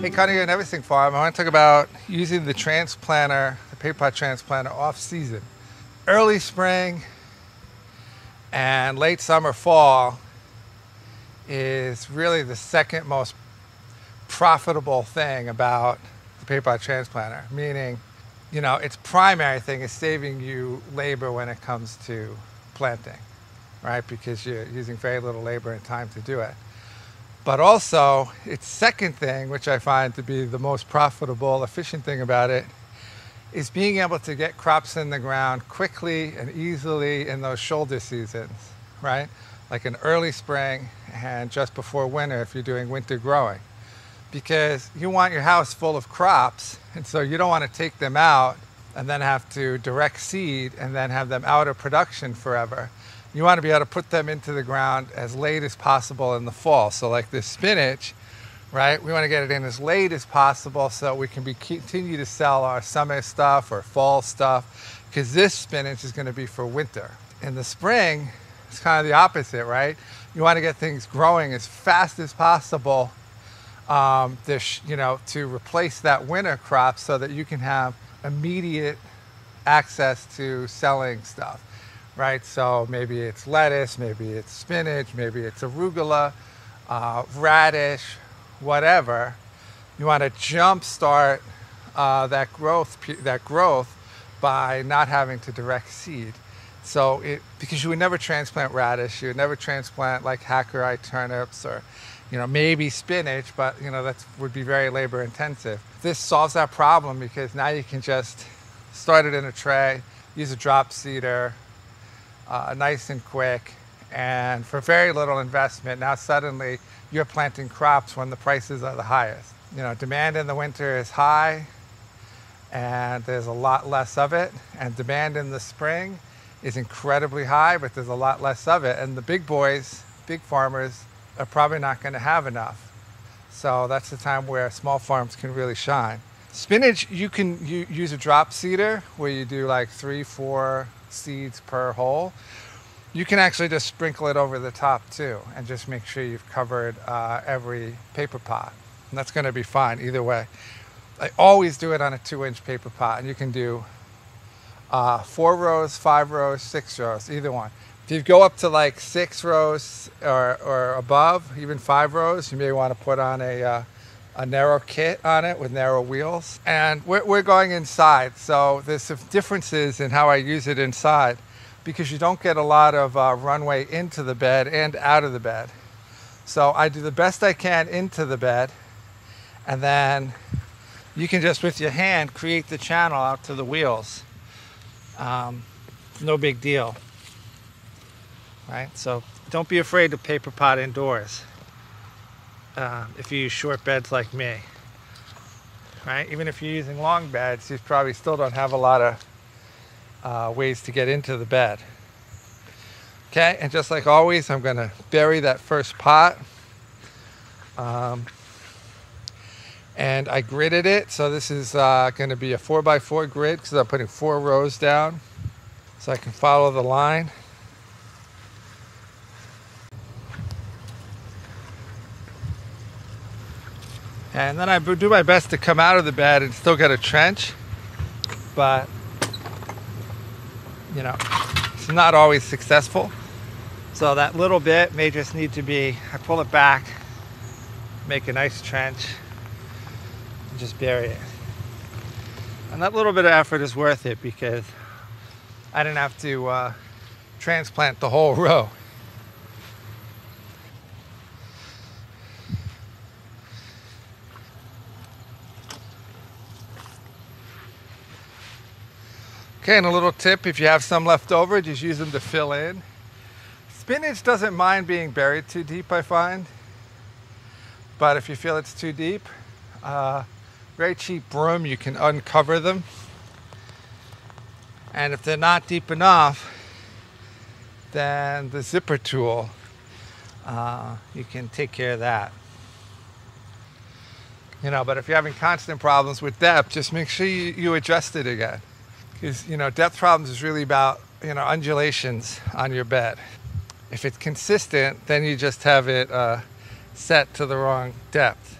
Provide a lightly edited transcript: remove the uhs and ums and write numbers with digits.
Hey, Conor here at Neversink Farm. I want to talk about using the transplanter, the Paperpot transplanter off-season. Early spring and late summer, fall is really the second most profitable thing about the Paperpot transplanter, meaning, you know, its primary thing is saving you labor when it comes to planting, right? Because you're using very little labor and time to do it. But also, its second thing, which I find to be the most profitable, efficient thing about it, is being able to get crops in the ground quickly and easily in those shoulder seasons, right? Like in early spring and just before winter if you're doing winter growing. Because you want your house full of crops, and so you don't want to take them out and then have to direct seed and then have them out of production forever. You want to be able to put them into the ground as late as possible in the fall. So like this spinach, right? We want to get it in as late as possible so we can continue to sell our summer stuff or fall stuff, because this spinach is going to be for winter. In the spring, it's kind of the opposite, right? You want to get things growing as fast as possible, to replace that winter crop so that you can have immediate access to selling stuff. Right, so maybe it's lettuce, maybe it's spinach, maybe it's arugula, radish, whatever. You want to jumpstart that growth by not having to direct seed. So because you would never transplant radish, you would never transplant like hackeri turnips or, maybe spinach, but that would be very labor intensive. This solves that problem because now you can just start it in a tray, use a drop seeder. Nice and quick, and for very little investment. Now suddenly you're planting crops when the prices are the highest. Demand in the winter is high and there's a lot less of it, and demand in the spring is incredibly high, but there's a lot less of it, and the big boys, big farmers, are probably not going to have enough. So that's the time where small farms can really shine. Spinach, you can use a drop seeder where you do like 3-4 seeds per hole. You can actually just sprinkle it over the top too and just make sure you've covered every paper pot, and that's going to be fine either way. I always do it on a 2-inch paper pot, and you can do 4 rows, 5 rows, 6 rows, either one. If you go up to like 6 rows or above, even 5 rows, you may want to put on a narrow kit on it with narrow wheels. And we're going inside, so there's some differences in how I use it inside because you don't get a lot of runway into the bed and out of the bed. So I do the best I can into the bed, and then you can just with your hand create the channel out to the wheels. No big deal, right? So don't be afraid to paper pot indoors. If you use short beds like me, right? Even if you're using long beds, you probably still don't have a lot of ways to get into the bed. Okay, and just like always, I'm going to bury that first pot. And I gridded it, so this is going to be a 4x4 grid because I'm putting 4 rows down so I can follow the line. And then I do my best to come out of the bed and still get a trench, but it's not always successful. So that little bit may just need to be, I pull it back, make a nice trench, and just bury it. And that little bit of effort is worth it because I didn't have to transplant the whole row. Okay, and a little tip, if you have some left over, just use them to fill in. Spinach doesn't mind being buried too deep, I find. But if you feel it's too deep, very cheap broom, you can uncover them. And if they're not deep enough, then the zipper tool, you can take care of that. But if you're having constant problems with depth, just make sure you adjust it again. Because, depth problems is really about, undulations on your bed. If it's consistent, then you just have it set to the wrong depth.